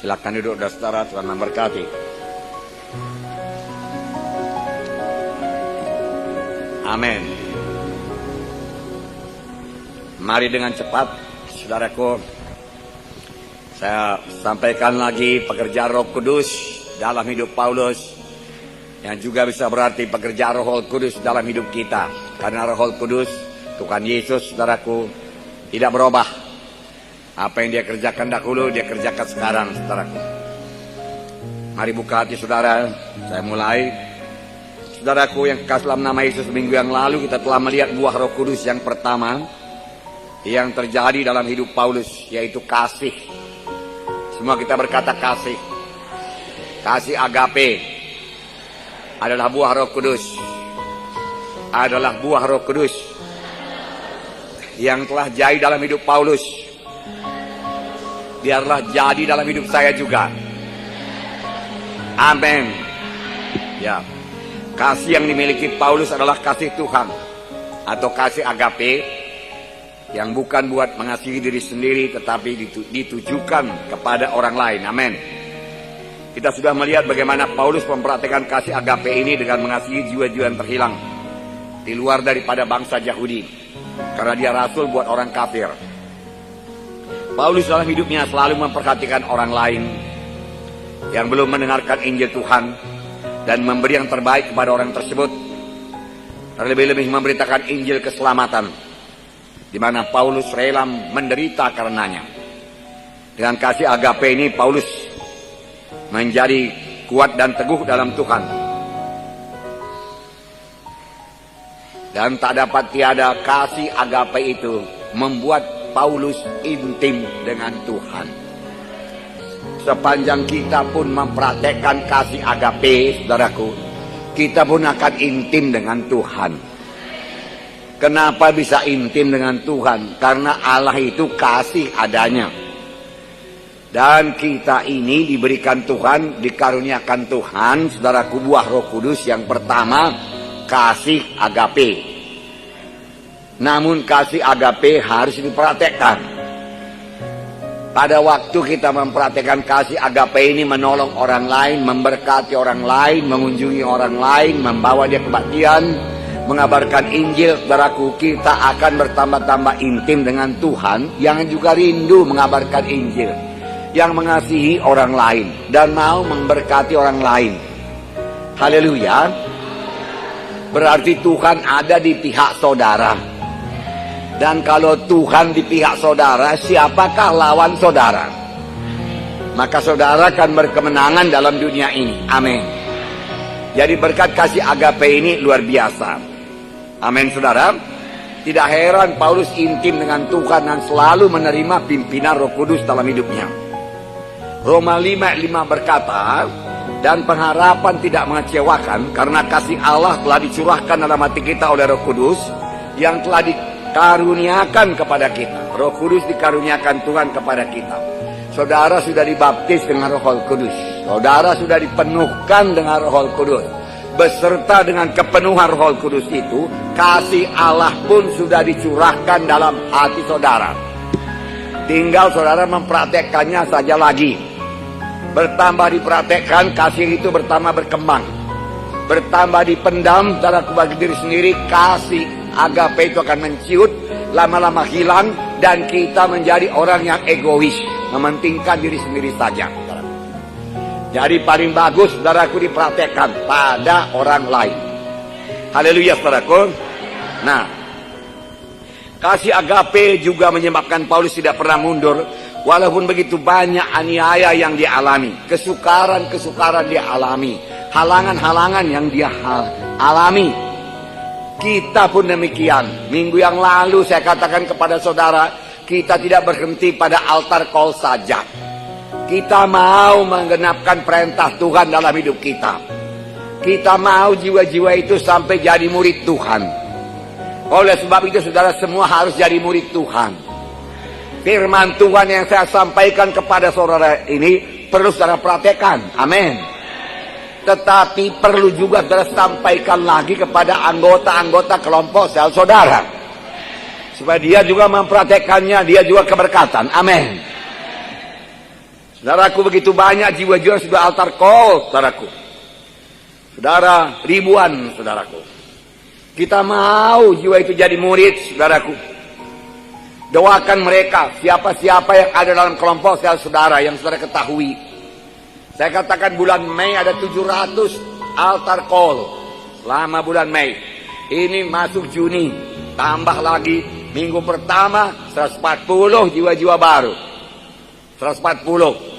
Silakan duduk saudara, Tuhan memberkati. Amin. Mari dengan cepat, saudaraku, saya sampaikan lagi pekerjaan Roh Kudus dalam hidup Paulus, yang juga bisa berarti pekerjaan Roh Kudus dalam hidup kita. Karena Roh Kudus, Tuhan Yesus, saudaraku, tidak berubah. Apa yang dia kerjakan dahulu, dia kerjakan sekarang, saudaraku. Mari buka hati saudara, saya mulai. Saudaraku yang kekasih dalam nama Yesus, minggu yang lalu kita telah melihat buah Roh Kudus yang pertama yang terjadi dalam hidup Paulus, yaitu kasih. Semua kita berkata kasih. Kasih agape adalah buah Roh Kudus. Adalah buah Roh Kudus yang telah jadi dalam hidup Paulus. Biarlah jadi dalam hidup saya juga. Amin. Ya. Kasih yang dimiliki Paulus adalah kasih Tuhan atau kasih agape, yang bukan buat mengasihi diri sendiri tetapi ditujukan kepada orang lain. Amin. Kita sudah melihat bagaimana Paulus mempraktikkan kasih agape ini dengan mengasihi jiwa-jiwa yang terhilang di luar daripada bangsa Yahudi, karena dia rasul buat orang kafir. Paulus dalam hidupnya selalu memperhatikan orang lain yang belum mendengarkan Injil Tuhan dan memberi yang terbaik kepada orang tersebut. Terlebih-lebih memberitakan Injil keselamatan, di mana Paulus rela menderita karenanya. Dengan kasih agape ini Paulus menjadi kuat dan teguh dalam Tuhan. Dan tak dapat tiada kasih agape itu membuat Paulus intim dengan Tuhan. Sepanjang kita pun mempraktekkan kasih agape, saudaraku, kita pun akan intim dengan Tuhan. Kenapa bisa intim dengan Tuhan? Karena Allah itu kasih adanya. Dan kita ini diberikan Tuhan, dikaruniakan Tuhan, saudaraku, buah Roh Kudus yang pertama, kasih agape. Namun kasih agape harus dipraktekkan. Pada waktu kita mempraktikkan kasih agape ini, menolong orang lain, memberkati orang lain, mengunjungi orang lain, membawa dia kebaktian, mengabarkan Injil, saudaraku, kita akan bertambah-tambah intim dengan Tuhan, yang juga rindu mengabarkan Injil, yang mengasihi orang lain dan mau memberkati orang lain. Haleluya. Berarti Tuhan ada di pihak saudara. Dan kalau Tuhan di pihak saudara, siapakah lawan saudara? Maka saudara akan berkemenangan dalam dunia ini. Amin. Jadi berkat kasih agape ini luar biasa. Amin, saudara. Tidak heran Paulus intim dengan Tuhan dan selalu menerima pimpinan Roh Kudus dalam hidupnya. Roma 5:5 berkata, dan pengharapan tidak mengecewakan, karena kasih Allah telah dicurahkan dalam hati kita oleh Roh Kudus yang telah dikaruniakan kepada kita. Roh Kudus dikaruniakan Tuhan kepada kita. Saudara sudah dibaptis dengan Roh Kudus. Saudara sudah dipenuhkan dengan Roh Kudus. Beserta dengan kepenuhan Roh Kudus itu, kasih Allah pun sudah dicurahkan dalam hati saudara. Tinggal saudara mempraktekkannya saja lagi. Bertambah dipraktekkan, kasih itu bertambah berkembang. Bertambah dipendam dalam bagi diri sendiri, kasih agape itu akan menciut, lama-lama hilang, dan kita menjadi orang yang egois, mementingkan diri sendiri saja. Jadi paling bagus, saudaraku, dipraktekkan pada orang lain. Haleluya, saudaraku. Nah, kasih agape juga menyebabkan Paulus tidak pernah mundur, walaupun begitu banyak aniaya yang dia alami, kesukaran-kesukaran dia alami, halangan-halangan yang dia alami. Kita pun demikian. Minggu yang lalu saya katakan kepada saudara, kita tidak berhenti pada altar call saja. Kita mau menggenapkan perintah Tuhan dalam hidup kita. Kita mau jiwa-jiwa itu sampai jadi murid Tuhan. Oleh sebab itu saudara semua harus jadi murid Tuhan. Firman Tuhan yang saya sampaikan kepada saudara ini perlu saudara praktekkan. Amin. Tetapi perlu juga saudara sampaikan lagi kepada anggota-anggota kelompok sel saudara, supaya dia juga mempraktekannya, dia juga keberkatan. Amin. Saudaraku, begitu banyak jiwa-jiwa yang sudah altar call, saudaraku. Saudara, ribuan, saudaraku. Kita mau jiwa itu jadi murid, saudaraku. Doakan mereka, siapa-siapa yang ada dalam kelompok saudara yang saudara ketahui. Saya katakan bulan Mei ada 700 altar call selama bulan Mei. Ini masuk Juni, tambah lagi minggu pertama 140 jiwa-jiwa baru. 140.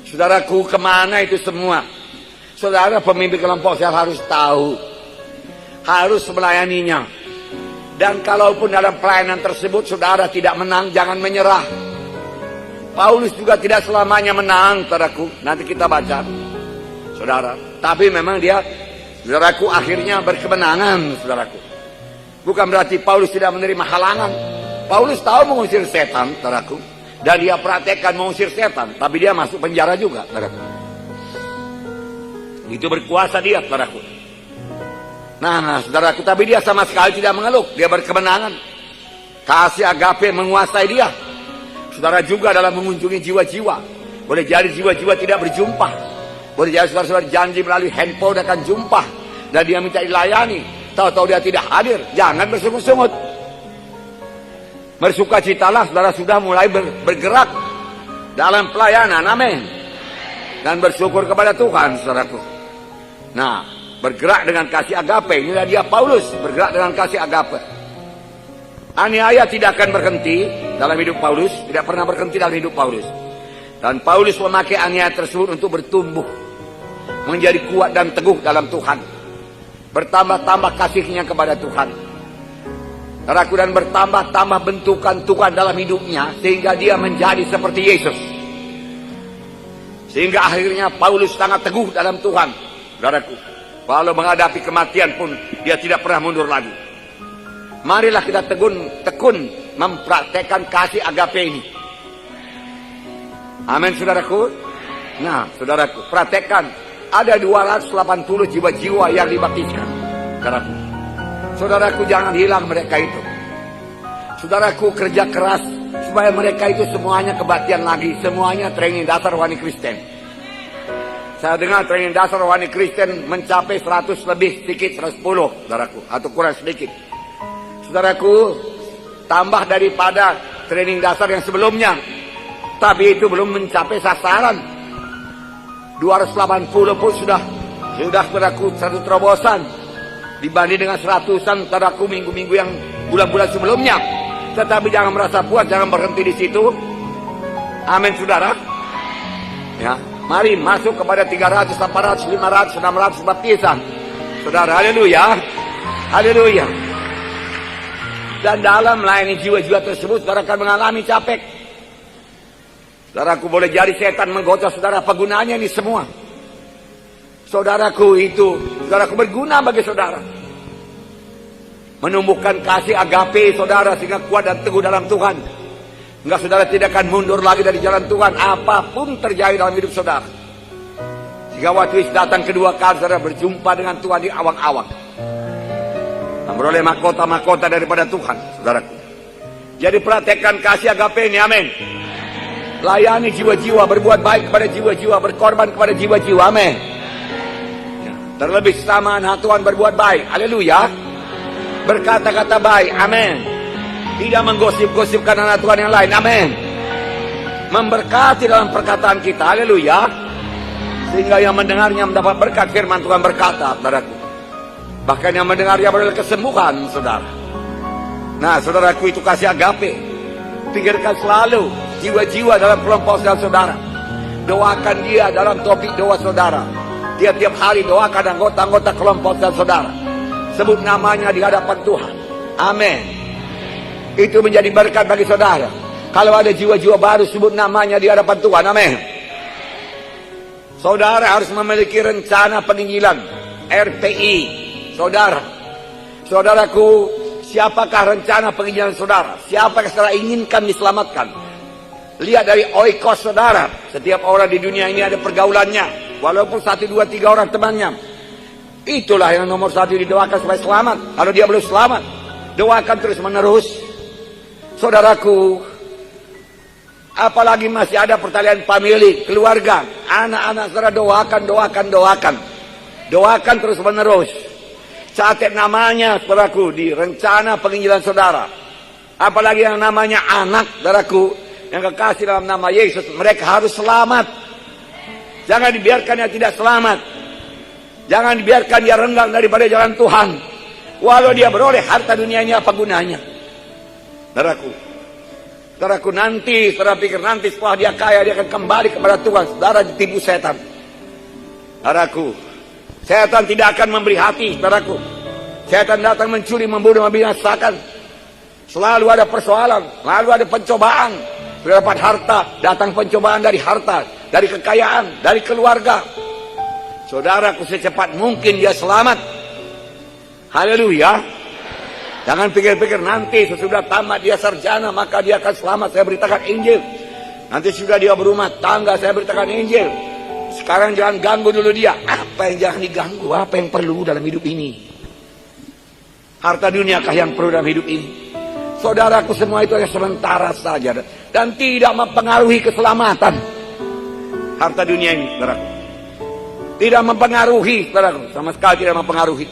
Saudaraku, kemana itu semua? Saudara pemimpin kelompok saya harus tahu, harus melayaninya. Dan kalaupun dalam pelayanan tersebut saudara tidak menang, jangan menyerah. Paulus juga tidak selamanya menang, saudaraku. Nanti kita baca, saudara. Tapi memang dia, saudaraku, akhirnya berkemenangan, saudaraku. Bukan berarti Paulus tidak menerima halangan. Paulus tahu mengusir setan, saudaraku. Dan dia praktekkan mengusir setan, tapi dia masuk penjara juga, saudaraku. Itu berkuasa dia, saudaraku. Nah, saudaraku, tapi dia sama sekali tidak mengeluh. Dia berkemenangan. Kasih agape menguasai dia. Saudara juga dalam mengunjungi jiwa-jiwa. Boleh jadi jiwa-jiwa tidak berjumpa. Boleh jadi saudara-saudara janji melalui handphone akan jumpa. Dan dia minta dilayani. Tahu-tahu dia tidak hadir. Jangan bersungut-sungut. Bersukacitalah saudara sudah mulai bergerak dalam pelayanan, amin. Dan bersyukur kepada Tuhan, saudaraku. Nah, bergerak dengan kasih agape. Inilah dia Paulus, bergerak dengan kasih agape. Aniaya tidak akan berhenti dalam hidup Paulus, tidak pernah berhenti dalam hidup Paulus. Dan Paulus memakai aniaya tersebut untuk bertumbuh, menjadi kuat dan teguh dalam Tuhan. Bertambah-tambah kasihnya kepada Tuhan. Saudaraku, dan bertambah-tambah bentukan Tuhan dalam hidupnya, sehingga dia menjadi seperti Yesus. Sehingga akhirnya Paulus sangat teguh dalam Tuhan. Saudaraku, walau menghadapi kematian pun dia tidak pernah mundur lagi. Marilah kita tekun mempraktekkan kasih agape ini. Amin, saudaraku. Nah, saudaraku, praktekkan. Ada 280 jiwa-jiwa yang dibaptiskan, saudaraku. Saudaraku, jangan hilang mereka itu. Saudaraku, kerja keras supaya mereka itu semuanya kebaktian lagi. Semuanya training dasar rohani Kristen. Saya dengar training dasar rohani Kristen mencapai 100 lebih, sedikit 110, saudaraku, atau kurang sedikit. Saudaraku, tambah daripada training dasar yang sebelumnya. Tapi itu belum mencapai sasaran. 280 pun sudah saudaraku, satu terobosan. Dibanding dengan 100-an, saudaraku, minggu-minggu yang bulan-bulan sebelumnya. Tetapi jangan merasa puas, jangan berhenti di situ. Amin, saudara. Ya, mari masuk kepada 300, 400, 500, 600 baptisan. Saudara, haleluya. Haleluya. Dan dalam melayani jiwa-jiwa tersebut, saudara akan mengalami capek. Saudaraku, boleh jadi setan menggoda saudara, apa gunanya ini semua? Saudaraku, itu saudaraku berguna bagi saudara. Menumbuhkan kasih agape saudara sehingga kuat dan teguh dalam Tuhan. Enggak, saudara tidak akan mundur lagi dari jalan Tuhan apapun terjadi dalam hidup saudara. Jika waktu Yesus datang kedua kali, saudara berjumpa dengan Tuhan di awang-awang, memperoleh mahkota-mahkota daripada Tuhan, saudaraku. Jadi praktekkan kasih agape ini, amin. Layani jiwa-jiwa, berbuat baik kepada jiwa-jiwa, berkorban kepada jiwa-jiwa, amin. Terlebih sesama anak Tuhan berbuat baik, haleluya. Berkata-kata baik, amin. Tidak menggosip-gosipkan anak Tuhan yang lain, amin. Memberkati dalam perkataan kita, haleluya. Sehingga yang mendengarnya mendapat berkat. Firman Tuhan berkata, saudaraku, bahkan yang mendengarnya beroleh kesembuhan, saudara. Nah, saudaraku, itu kasih agape. Pikirkan selalu jiwa-jiwa dalam kelompok saudara. Doakan dia dalam topik doa saudara. Tiap-tiap hari doakan anggota-anggota kelompok saudara. Sebut namanya di hadapan Tuhan. Amin. Itu menjadi berkat bagi saudara. Kalau ada jiwa-jiwa baru, sebut namanya di hadapan Tuhan. Amin. Saudara harus memiliki rencana penginjilan, RPI. Saudara, saudaraku, siapakah rencana penginjilan saudara? Siapakah saudara inginkan diselamatkan? Lihat dari oikos saudara. Setiap orang di dunia ini ada pergaulannya. Walaupun 1, 2, 3 orang temannya. Itulah yang nomor 1 didoakan supaya selamat. Kalau dia belum selamat, doakan terus menerus. Saudaraku, Apalagi masih ada pertalian famili, keluarga, anak-anak saudara, doakan. Doakan terus menerus. Catat namanya, saudaraku, di rencana penginjilan saudara. Apalagi yang namanya anak, saudaraku, yang kekasih dalam nama Yesus, mereka harus selamat. Jangan dibiarkan dia tidak selamat. Jangan dibiarkan dia renggang daripada jalan Tuhan. Walau dia beroleh harta dunianya, apa gunanya? Saudaraku, nanti, saudara pikir nanti setelah dia kaya, dia akan kembali kepada Tuhan. Saudara ditipu setan. Saudaraku, setan tidak akan memberi hati, saudaraku. Setan datang mencuri, membunuh, membinasakan. Selalu ada persoalan, selalu ada pencobaan. Sudah dapat harta, datang pencobaan dari harta, dari kekayaan, dari keluarga. Saudaraku, secepat mungkin dia selamat. Haleluya. Jangan pikir-pikir nanti sesudah tamat dia sarjana maka dia akan selamat. Saya beritakan Injil. Nanti sudah dia berumah tangga, saya beritakan Injil. Sekarang jangan ganggu dulu dia. Apa yang jangan diganggu? Apa yang perlu dalam hidup ini? Harta duniakah yang perlu dalam hidup ini? Saudaraku, semua itu hanya sementara saja dan tidak mempengaruhi keselamatan. Harta dunia ini, saudaraku, tidak mempengaruhi, saudaraku, sama sekali tidak mempengaruhi.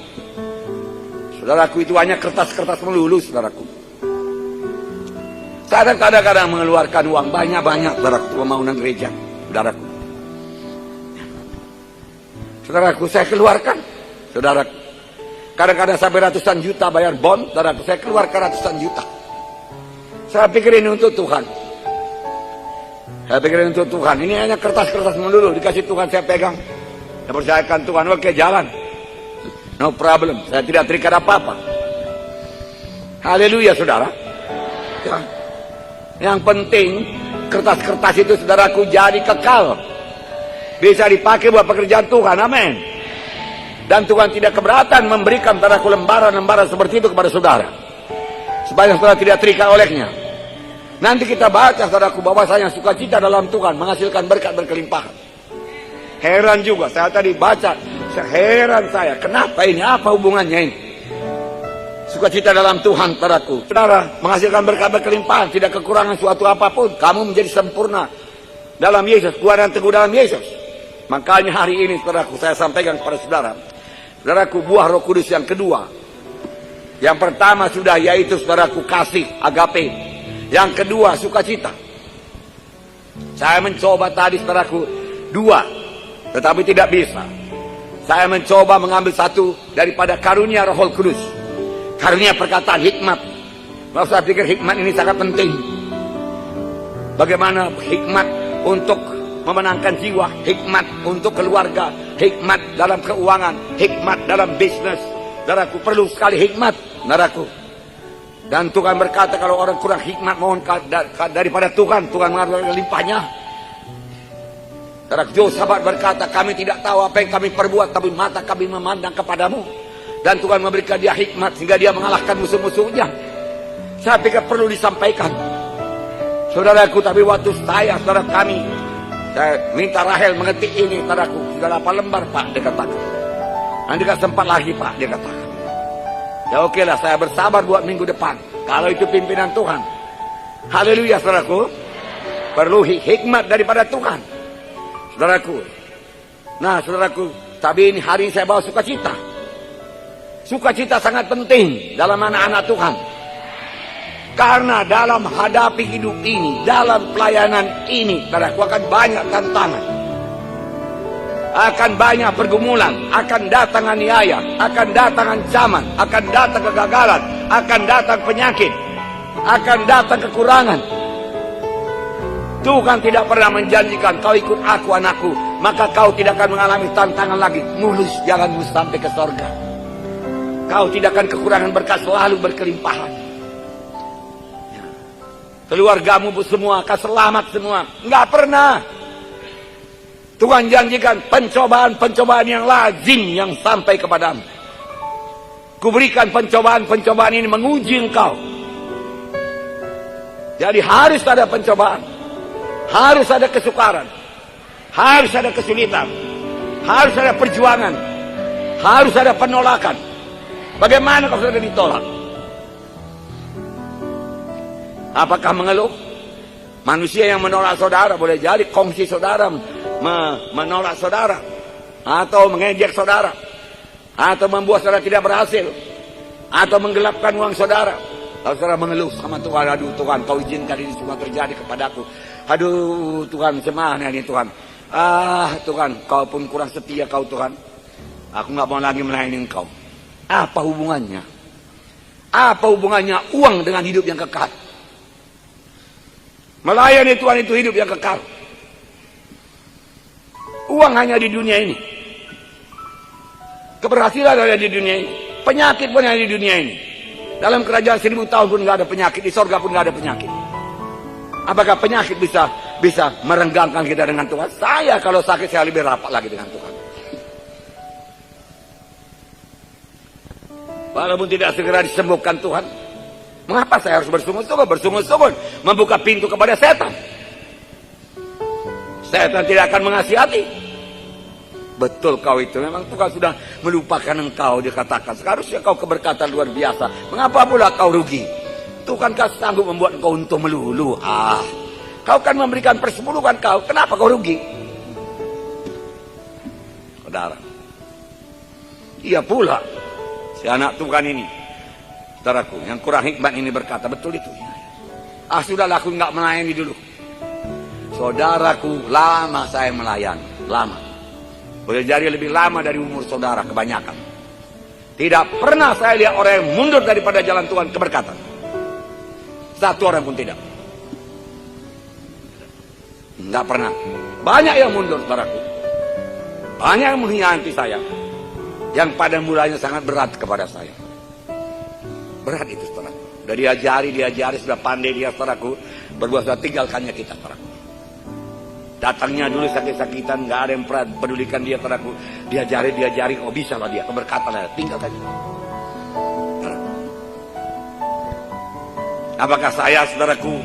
Saudaraku, itu hanya kertas-kertas melulu, saudaraku. Saya kadang-kadang mengeluarkan uang banyak-banyak, saudaraku, pembangunan gereja, saudaraku. Saudaraku, saya keluarkan, saudaraku. Kadang-kadang sampai ratusan juta bayar bond, saudaraku, saya keluarkan ratusan juta. Saya pikir ini untuk Tuhan. Saya pikir ini untuk Tuhan. Ini hanya kertas-kertas melulu, dikasih Tuhan saya pegang. Saya percayakan Tuhan, oke jalan. No problem, saya tidak terikat apa-apa. Haleluya, saudara. Ya. Yang penting, kertas-kertas itu, saudaraku, jadi kekal. Bisa dipakai buat pekerjaan Tuhan, amin. Dan Tuhan tidak keberatan memberikan, saudaraku, lembaran-lembaran seperti itu kepada saudara. Supaya saudara tidak terikat olehnya. Nanti kita baca, saudaraku, bahwasanya sukacita dalam Tuhan menghasilkan berkat berkelimpahan. Heran juga, saya tadi baca, heran saya, kenapa ini, apa hubungannya ini? Sukacita dalam Tuhan, saudaraku. Saudara, menghasilkan berkat berkelimpahan, tidak kekurangan suatu apapun. Kamu menjadi sempurna dalam Yesus, kuat dan teguh dalam Yesus. Makanya hari ini, saudaraku, saya sampaikan kepada saudara. Saudaraku, buah Roh Kudus yang kedua. Yang pertama sudah, yaitu, saudaraku, kasih, agape. Yang kedua, sukacita. Saya mencoba tadi, saudaraku, dua, tetapi tidak bisa. Saya mencoba mengambil satu daripada karunia Roh Kudus. Karunia perkataan, hikmat. Kalau saya pikir hikmat ini sangat penting. Bagaimana hikmat untuk memenangkan jiwa, hikmat untuk keluarga, hikmat dalam keuangan, hikmat dalam bisnis. Saudaraku, perlu sekali hikmat, saudaraku. Dan Tuhan berkata, kalau orang kurang hikmat, mohon daripada Tuhan, Tuhan mengatur limpahnya. Saudaraku, Yosafat berkata, kami tidak tahu apa yang kami perbuat, tapi mata kami memandang kepadamu. Dan Tuhan memberikan dia hikmat, sehingga dia mengalahkan musuh-musuhnya. Saya pikir perlu disampaikan, saudaraku. Tapi waktu saudara kami, saya minta Rahel mengetik ini, saudaraku, sudah 8 lembar, Pak, dia katakan. Nanti gak sempat lagi, Pak, dia katakan. Ya oke lah, saya bersabar buat minggu depan. Kalau itu pimpinan Tuhan. Haleluya, saudaraku. Perlu hikmat daripada Tuhan, saudaraku. Nah, saudaraku, tapi ini hari ini saya bawa sukacita. Sukacita sangat penting dalam anak-anak Tuhan. Karena dalam hadapi hidup ini, dalam pelayanan ini, saudaraku, akan banyak tantangan. Akan banyak pergumulan, akan datang aniaya, akan datang ancaman, akan datang kegagalan, akan datang penyakit, akan datang kekurangan. Tuhan tidak pernah menjanjikan, kau ikut aku anakku, maka kau tidak akan mengalami tantangan lagi. Mulus jalanmu sampai ke sorga. Kau tidak akan kekurangan berkat, selalu berkelimpahan. Keluargamu semua akan selamat semua. Enggak pernah. Tuhan janjikan pencobaan-pencobaan yang lazim yang sampai kepadamu. Kuberikan pencobaan-pencobaan ini menguji engkau. Jadi harus ada pencobaan. Harus ada kesukaran. Harus ada kesulitan. Harus ada perjuangan. Harus ada penolakan. Bagaimana kalau sudah ditolak? Apakah mengeluh? Manusia yang menolak saudara boleh jadi kongsi saudara menolak saudara, atau mengejek saudara, atau membuat saudara tidak berhasil, atau menggelapkan uang saudara. Kalau saudara mengeluh sama Tuhan, aduh Tuhan, kau izinkan ini semua terjadi kepadaku. Aduh Tuhan, semana ini Tuhan. Tuhan, kau pun kurang setia kau Tuhan. Aku nggak mau lagi melayani engkau. Apa hubungannya? Apa hubungannya uang dengan hidup yang kekal? Melayani Tuhan itu hidup yang kekal. Uang hanya di dunia ini. Keberhasilan ada di dunia ini. Penyakit pun ada di dunia ini. Dalam kerajaan 1000 tahun pun nggak ada penyakit. Di sorga pun nggak ada penyakit. Apakah penyakit bisa merenggangkan kita dengan Tuhan? Saya kalau sakit saya lebih rapat lagi dengan Tuhan. Walaupun tidak segera disembuhkan Tuhan, mengapa saya harus bersungut-sungut membuka pintu kepada setan? Setan tidak akan mengasihati. Betul kau itu, memang Tuhan sudah melupakan engkau, dikatakan. Seharusnya kau keberkatan luar biasa. Mengapa pula kau rugi? Tuhan kan sanggup membuat engkau untung melulu. Kau kan memberikan persepuluhan kau, kenapa kau rugi? Saudara, iya pula si anak Tuhan ini, saudaraku, yang kurang hikmat ini berkata, betul itu. Sudahlah, aku nggak melayani dulu. Saudaraku, lama saya melayani, lama. Boleh jadi lebih lama dari umur saudara kebanyakan. Tidak pernah saya lihat orang yang mundur daripada jalan Tuhan keberkatan. Satu orang pun tidak. Nggak pernah. Banyak yang mundur, saudaraku. Banyak yang mengkhianati saya. Yang pada mulanya sangat berat kepada saya. Berat itu, saudaraku. Sudah diajari, sudah pandai dia, saudaraku. Berbuat sudah tinggalkannya kita, saudaraku. Datangnya dulu sakit-sakitan, nggak ada yang pernah pedulikan dia, saudaraku. Diajari, oh bisa lah dia, keberkatan lah, tinggalkan. Apakah saya, saudaraku,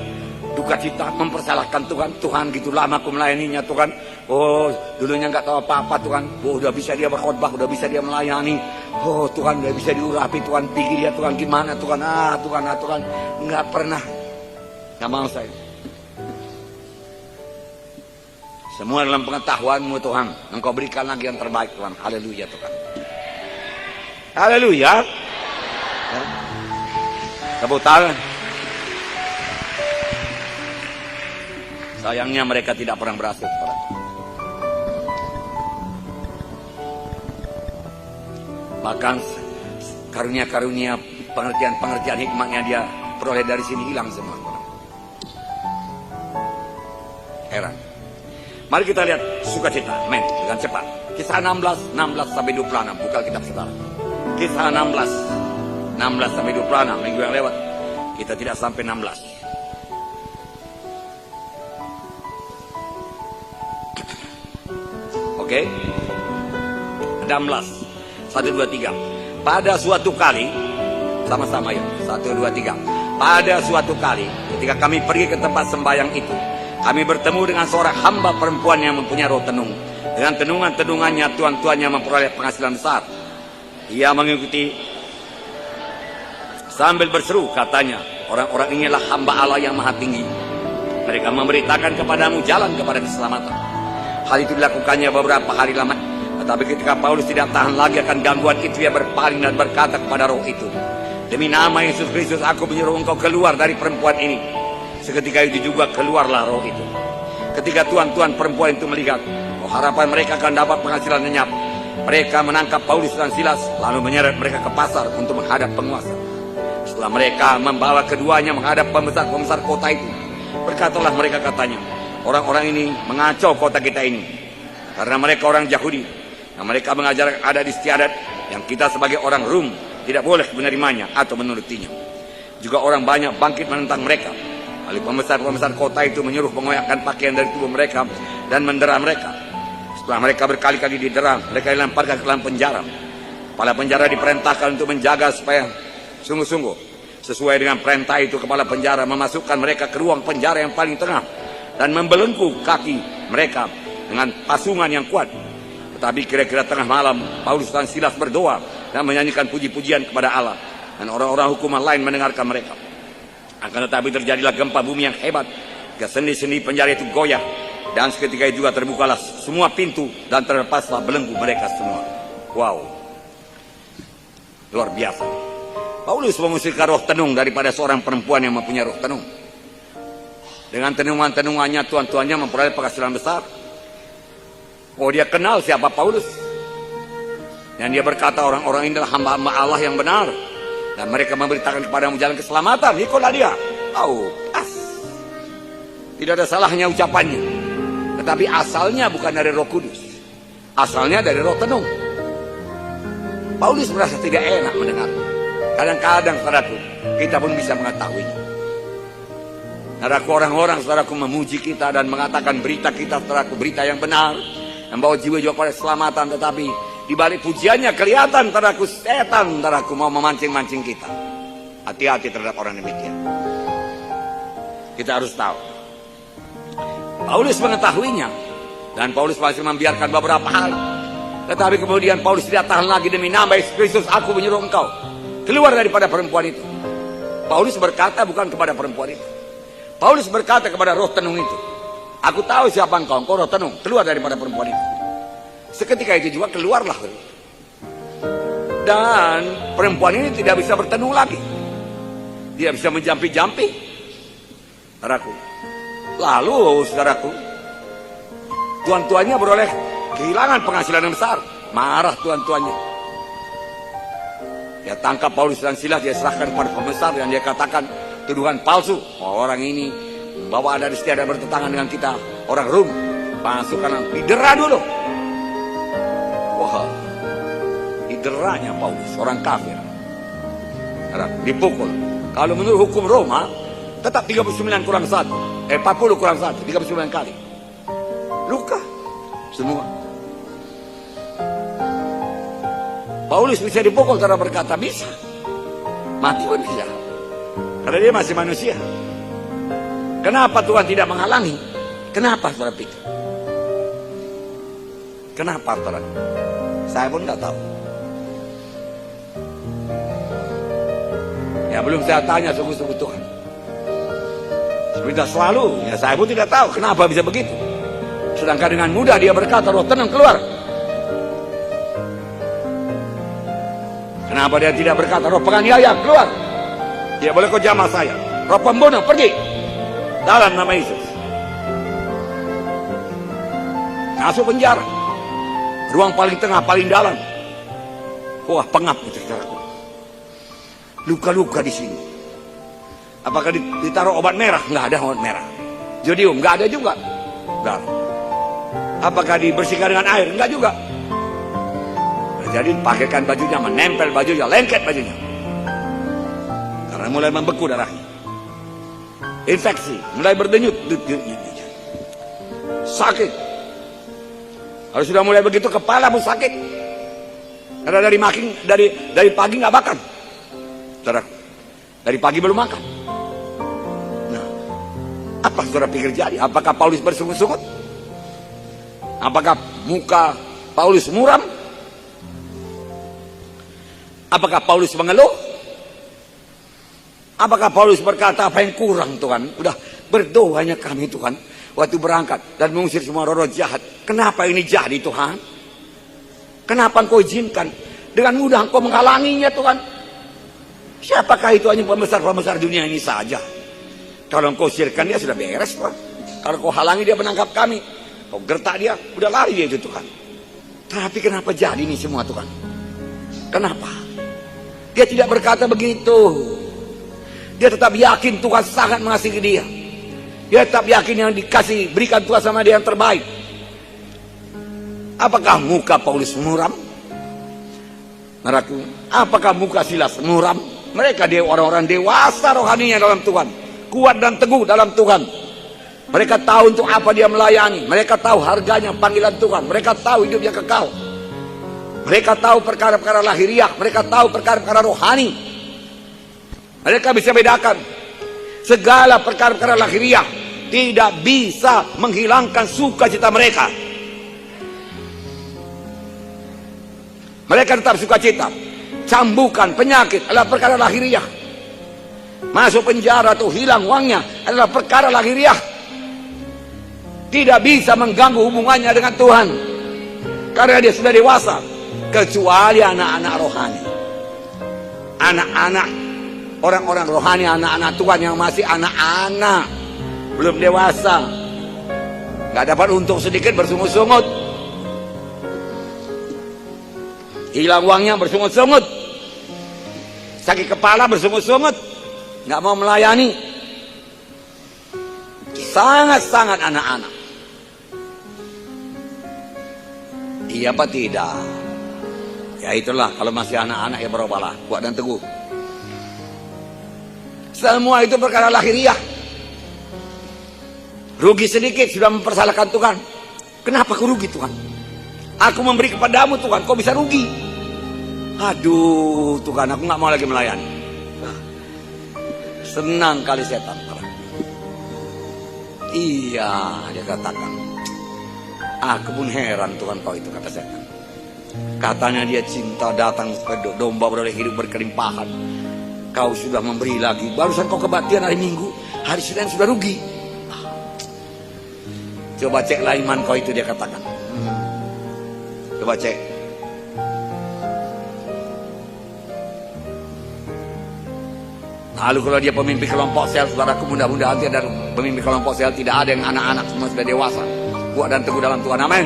duka cita mempersalahkan Tuhan? Tuhan gitu lama aku melayaninya Tuhan. Oh, dulunya nggak tahu apa-apa Tuhan. Oh, udah bisa dia berkhotbah, udah bisa dia melayani. Oh, Tuhan udah bisa diurapi Tuhan. Pikir dia Tuhan gimana Tuhan? Tuhan. Nggak pernah. Nggak mau saya. Semua dalam pengetahuanmu Tuhan. Engkau berikan lagi yang terbaik Tuhan. Haleluya Tuhan. Haleluya. Tepuk tangan. Sayangnya mereka tidak pernah berhasil. Bahkan karunia-karunia pengertian hikmatnya dia peroleh dari sini hilang semua. Heran. Mari kita lihat sukacita, dengan cepat. Kisah 16 sampai 26, buka kitab saudara. Kisah 16 sampai 26, minggu yang lewat kita tidak sampai 16. Oke, 16, 1, 2, 3. Pada suatu kali, sama-sama ya, 1, 2, 3. Pada suatu kali, ketika kami pergi ke tempat sembahyang itu, kami bertemu dengan seorang hamba perempuan yang mempunyai roh tenung. Dengan tenungan-tenungannya, tuan-tuannya memperoleh penghasilan besar. Ia mengikuti sambil berseru, katanya, orang-orang inilah hamba Allah yang maha tinggi. Mereka memberitakan kepadamu jalan kepada keselamatan. Hal itu dilakukannya beberapa hari lama. Tetapi ketika Paulus tidak tahan lagi akan gangguan itu, ia berpaling dan berkata kepada roh itu, demi nama Yesus Kristus aku menyuruh engkau keluar dari perempuan ini. Seketika itu juga keluarlah roh itu. Ketika tuan-tuan perempuan itu melihat, harapan mereka akan dapat penghasilan lenyap, mereka menangkap Paulus dan Silas, lalu menyeret mereka ke pasar untuk menghadap penguasa. Setelah mereka membawa keduanya menghadap pembesar-pembesar kota itu, berkatalah mereka, katanya, orang-orang ini mengacau kota kita ini, karena mereka orang Yahudi, dan mereka mengajar adat istiadat yang kita sebagai orang Rum tidak boleh menerimanya atau menurutinya. Juga orang banyak bangkit menentang mereka. Lalu pembesar-pembesar kota itu menyuruh mengoyakkan pakaian dari tubuh mereka dan mendera mereka. Setelah mereka berkali-kali didera, mereka dilemparkan ke dalam penjara. Kepala penjara diperintahkan untuk menjaga supaya sungguh-sungguh sesuai dengan perintah itu. Kepala penjara memasukkan mereka ke ruang penjara yang paling tengah dan membelenggu kaki mereka dengan pasungan yang kuat. Tetapi kira-kira tengah malam, Paulus dan Silas berdoa dan menyanyikan puji-pujian kepada Allah, dan orang-orang hukuman lain mendengarkan mereka. Akan tetapi terjadilah gempa bumi yang hebat Ketika sendi-sendi penjara itu goyah, dan seketika itu juga terbukalah semua pintu dan terlepaslah belenggu mereka semua. Wow, luar biasa. Paulus mengusirkan roh tenung daripada seorang perempuan yang mempunyai roh tenung. Dengan tenungan-tenungannya, tuan-tuannya memperoleh penghasilan besar. Oh, dia kenal siapa Paulus. Dan dia berkata, orang-orang ini adalah hamba-hamba Allah yang benar. Dan mereka memberitakan kepadamu jalan keselamatan. Ikutlah dia. Oh, pas. Tidak ada salahnya ucapannya. Tetapi asalnya bukan dari Roh Kudus. Asalnya dari roh tenung. Paulus merasa tidak enak mendengar. Kadang-kadang, saudaraku, kita pun bisa mengetahuinya. Saudaraku, orang-orang, saudaraku, memuji kita dan mengatakan berita kita, saudaraku, berita yang benar. Membawa jiwa-jiwa pada keselamatan. Tetapi di balik pujiannya kelihatan, saudaraku, setan, saudaraku, mau memancing-mancing kita. Hati-hati terhadap orang demikian. Kita harus tahu. Paulus mengetahuinya. Dan Paulus masih membiarkan beberapa hal. Tetapi kemudian Paulus tidak tahan lagi, demi nama Yesus Kristus aku menyuruh engkau keluar daripada perempuan itu. Paulus berkata bukan kepada perempuan itu. Paulus berkata kepada roh tenung itu, aku tahu siapa engkau roh tenung, keluar daripada perempuan itu. Seketika itu juga keluarlah. Dan perempuan ini tidak bisa bertenung lagi. Dia bisa menjampi-jampi. Saudaraku. Lalu, saudaraku, tuan-tuannya beroleh kehilangan penghasilan yang besar. Marah tuan-tuannya. Dia tangkap Paulus dan Silas, dia serahkan kepada pembesar dan dia katakan tuduhan palsu. Oh, orang ini bahwa ada istiadat bertentangan dengan kita, orang Rom. Masukkan, didera dulu. Wah, dideranya Paulus, orang kafir. Dipukul. Kalau menurut hukum Roma, tetap 39 kurang 1. 40 kurang 1, 39 kali. Luka semua. Paulus bisa dipukul, cara berkata bisa. Mati pun bisa. Karena dia masih manusia. Kenapa Tuhan tidak menghalangi? Kenapa, saudara pikir? Kenapa, saudara? Saya pun nggak tahu. Ya belum saya tanya sungguh-sungguh Tuhan. Seperti selalu, ya saya pun tidak tahu kenapa bisa begitu. Sedangkan dengan mudah dia berkata, roh tenang keluar. Kenapa dia tidak berkata, roh penganiaya keluar? Dia boleh kau jamah saya. Roh pembunuh pergi. Dalam nama Yesus. Masuk penjara. Ruang paling tengah, paling dalam. Wah, pengap itu, saudaraku. Luka-luka di sini. Apakah ditaruh obat merah? Nggak ada obat merah. Jodium? Nggak ada juga. Nggak ada. Apakah dibersihkan dengan air? Nggak juga. Jadi pakaikan bajunya, menempel bajunya, lengket bajunya. Karena mulai membeku darahnya. Infeksi, mulai berdenyut. Sakit. Kalau sudah mulai begitu, kepala pun sakit. Karena dari pagi nggak makan. Dari pagi belum makan. Nah, apa saudara pikir jadi? Apakah Paulus bersungut-sungut? Apakah muka Paulus muram? Apakah Paulus mengeluh? Apakah Paulus berkata, apa yang kurang Tuhan? Udah berdoanya kami Tuhan waktu berangkat dan mengusir semua roh jahat. Kenapa ini jadi Tuhan? Kenapa Engkau izinkan? Dengan mudah Engkau menghalanginya Tuhan. Siapakah itu? Hanya pembesar-pembesar dunia ini saja. Kalau Engkau usirkan dia sudah beres Tuhan. Kalau Kau halangi dia menangkap kami, Kau gertak dia, udah lari dia itu Tuhan. Tapi kenapa jadi ini semua Tuhan? Kenapa? Dia tidak berkata begitu. Dia tetap yakin Tuhan sangat mengasihi dia. Dia tetap yakin yang berikan Tuhan sama dia yang terbaik. Apakah muka Paulus muram? Saudaraku, apakah muka Silas muram? Mereka dia orang-orang dewasa rohaninya dalam Tuhan, kuat dan teguh dalam Tuhan. Mereka tahu untuk apa dia melayani. Mereka tahu harganya panggilan Tuhan. Mereka tahu hidupnya kekal. Mereka tahu perkara-perkara lahiriah. Mereka tahu perkara-perkara rohani. Mereka bisa bedakan segala perkara-perkara lahiriah tidak bisa menghilangkan sukacita mereka. Mereka tetap sukacita. Cambukan, penyakit adalah perkara lahiriah. Masuk penjara atau hilang uangnya adalah perkara lahiriah. tidak bisa mengganggu hubungannya dengan Tuhan karena dia sudah dewasa, kecuali anak-anak rohani. Anak-anak orang-orang rohani, anak-anak Tuhan yang masih anak-anak, belum dewasa, nggak dapat untung sedikit bersungut-sungut, hilang uangnya bersungut-sungut, sakit kepala bersungut-sungut, nggak mau melayani. Sangat-sangat anak-anak. Iya apa tidak? Ya itulah, kalau masih anak-anak ya berubahlah, kuat dan teguh. Semua itu perkara lahiriah. Rugi sedikit sudah mempersalahkan Tuhan. Kenapa kau rugi Tuhan? Aku memberi kepadamu Tuhan, kau bisa rugi. Aduh Tuhan, aku nggak mau lagi melayani. Senang kali setan. Iya, dia katakan, aku pun heran Tuhan kau itu, kata setan. Katanya dia cinta datang sebagai domba beroleh hidup berkelimpahan. Kau sudah memberi lagi, barusan kau kebaktian hari Minggu, hari Senin sudah rugi. Coba ceklah iman kau itu, dia katakan. Coba cek. Lalu kalau dia pemimpin kelompok sel, saudaraku, mudah-mudahan ada pemimpin kelompok sel tidak ada yang anak-anak, semua sudah dewasa, kuat dan teguh dalam Tuhan. Amin.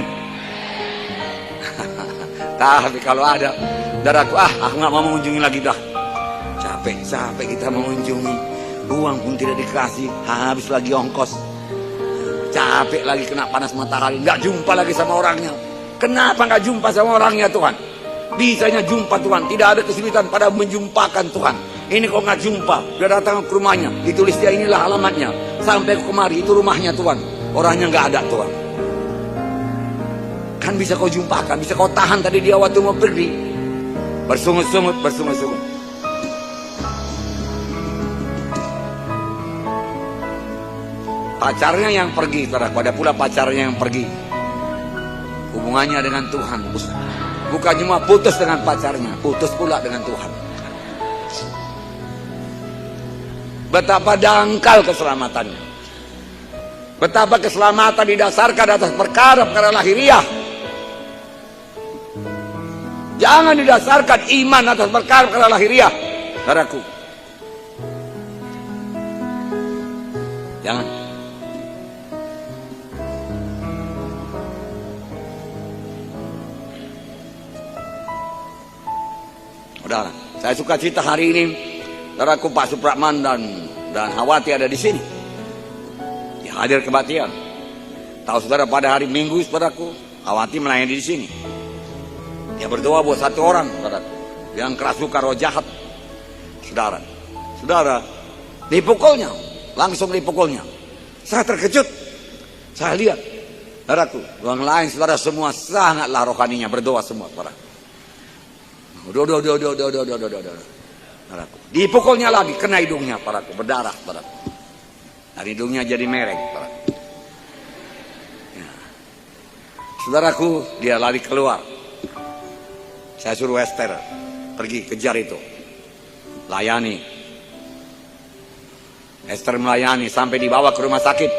Tapi kalau ada, saudaraku, aku nggak mau mengunjungi lagi dah. Capek kita mengunjungi, uang pun tidak dikasih, habis lagi ongkos. Capek lagi kena panas matahari, nggak jumpa lagi sama orangnya. Kenapa nggak jumpa sama orangnya Tuhan? Bisanya jumpa Tuhan, tidak ada kesulitan pada menjumpakan Tuhan. Ini kok nggak jumpa, udah datang ke rumahnya, ditulis dia inilah alamatnya, sampai kemari itu rumahnya Tuhan, orangnya nggak ada Tuhan. Kan bisa kau jumpakan, bisa kau tahan tadi dia waktu mau pergi, bersungut-sungut. Pacarnya yang pergi, saudara, ada pula pacarnya yang pergi. Hubungannya dengan Tuhan, bukan cuma putus dengan pacarnya, putus pula dengan Tuhan. Betapa dangkal keselamatannya. Betapa keselamatan didasarkan atas perkara-perkara lahiriah. Jangan didasarkan iman atas perkara-perkara lahiriah, saudaraku. Jangan. Saudara, saya suka cerita hari ini. Saudaraku, Pak Supratman dan Hawati ada di sini. Dia hadir kebaktian. Tahu saudara, pada hari Minggu, saudaraku, Hawati melayani di sini. Dia berdoa buat satu orang, saudaraku, yang kerasukan roh jahat. Saudara, dipukulnya, langsung dipukulnya. Saya terkejut. Saya lihat, saudaraku, orang lain, saudara semua sangatlah rohaninya, berdoa semua, saudara. Paraku. Dipukulnya lagi, kena hidungnya, paraku, berdarah, paraku. Dan hidungnya jadi mereng, paraku. Ya. Saudaraku, dia lari keluar. Saya suruh Esther pergi kejar itu, layani. Esther melayani sampai dibawa ke rumah sakit.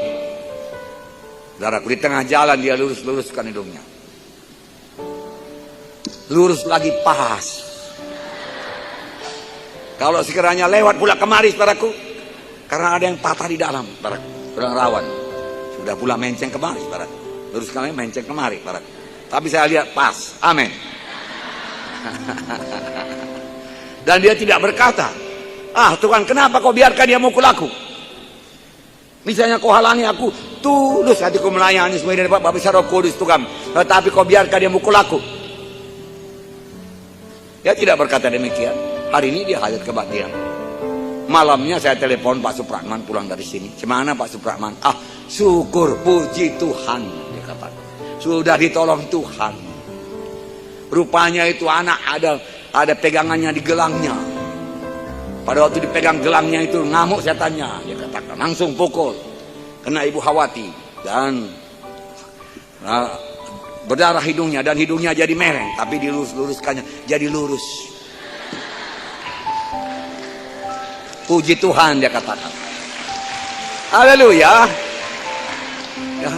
Saudaraku, di tengah jalan dia luruskan hidungnya. Lurus lagi pas. Kalau sekiranya lewat pula kemari, saudaraku, karena ada yang patah di dalam, saudaraku, kurang rawan. Sudah pula menceng kemari, saudaraku. Luruskan lagi, menceng kemari, saudaraku. Tapi saya lihat pas, amin. Dan dia tidak berkata, Tuhan, kenapa kau biarkan dia mukul aku? Misalnya kau halangi aku, tulus hatiku melayani semua dari Bapak besar Roh Kudus Tuhan. Tetapi kau biarkan dia mukul aku. Dia tidak berkata demikian. Hari ini dia hadir kebaktian. Malamnya saya telepon Pak Supratman pulang dari sini. Gimana Pak Supratman? Syukur, puji Tuhan, dia katakan. Sudah ditolong Tuhan. Rupanya itu anak ada pegangannya di gelangnya. Pada waktu dipegang gelangnya itu ngamuk setannya, dia katakan. Langsung pukul. Kena Ibu Hawati dan berdarah hidungnya, dan hidungnya jadi mereng, tapi diluruskannya jadi lurus. Puji Tuhan, dia katakan. Haleluya. Ya.